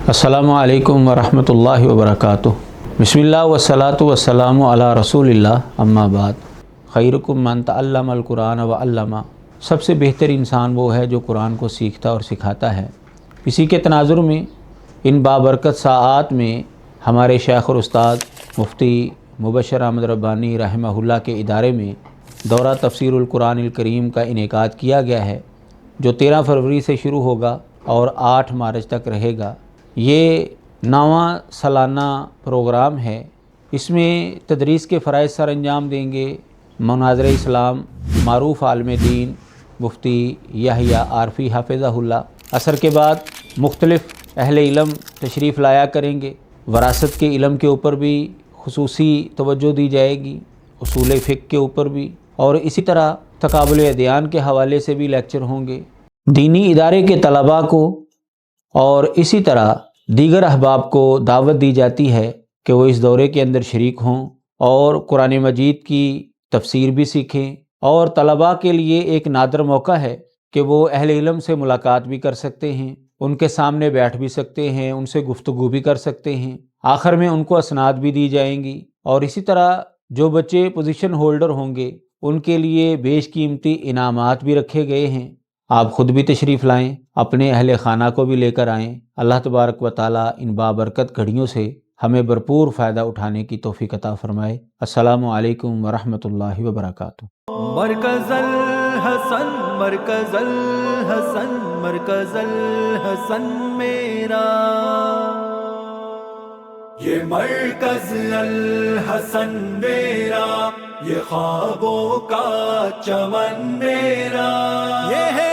अस्सलामु अलैकुम वरहमतुल्लाहि वबरकातुहू। बिस्मिल्लाह वस्सलातु वस्सलामु अला रसूलिल्लाह अम्मा बाद। खैरुकुम मन तअल्लमल कुरान व अल्लमा। सबसे बेहतर इंसान वो है जो कुरान को सीखता और सिखाता है। इसी के तनाजुर में इन बाबरकत साआत में हमारे शेख और उस्ताद मुफ्ती मुबशर अहमद रब्बानी रहमहुल्लाह के इदारे में दौरा तफसीरुल कुरानिल करीम का इनेकाद किया गया है, जो 13 फरवरी से शुरू होगा और 8 मार्च तक रहेगा। ये 9वां सालाना प्रोग्राम है। इसमें तदरीस के फ़राइज़ सर अंजाम देंगे मुनाज़िर इस्लाम मारूफ़ आलिम दीन मुफ्ती याहिया आरफी हाफ़िज़हुल्लाह। असर के बाद मुख्तलिफ़ अहले इल्म तशरीफ़ लाया करेंगे। वरासत के इल्म के ऊपर भी खुसूसी तवज्जो दी जाएगी, उसूल फ़िक़्ह के ऊपर भी, और इसी तरह तक़ाबुल अदयान के हवाले से भी लेक्चर होंगे। दीनी इदारे के तलबा को और इसी तरह दीगर अहबाब को दावत दी जाती है कि वो इस दौरे के अंदर शरीक हों और कुरान मजीद की तफसीर भी सीखें। और तलबा के लिए एक नादर मौका है कि वो अहले इल्म से मुलाकात भी कर सकते हैं, उनके सामने बैठ भी सकते हैं, उनसे गुफ्तगू भी कर सकते हैं। आखिर में उनको असनाद भी दी जाएंगी। और इसी तरह जो बच्चे पोजीशन होल्डर होंगे उनके लिए बेशकीमती इनामात भी रखे गए हैं। आप ख़ुद भी तशरीफ़ लाएँ, अपने अहले खाना को भी लेकर आएँ। अल्लाह तबारक व तआला इन बाबरकत घड़ियों से हमें भरपूर फ़ायदा उठाने की तौफ़ीक़ अता फ़रमाए। अस्सलामु अलैकुम व रहमतुल्लाहि व बरकातुहू। मरकज़ल हसन मरकज़ल हसन मरकज़ल हसन मेरा, ये मरकज़ल हसन मेरा, ये ख्वाबों का चमन मेरा, ये है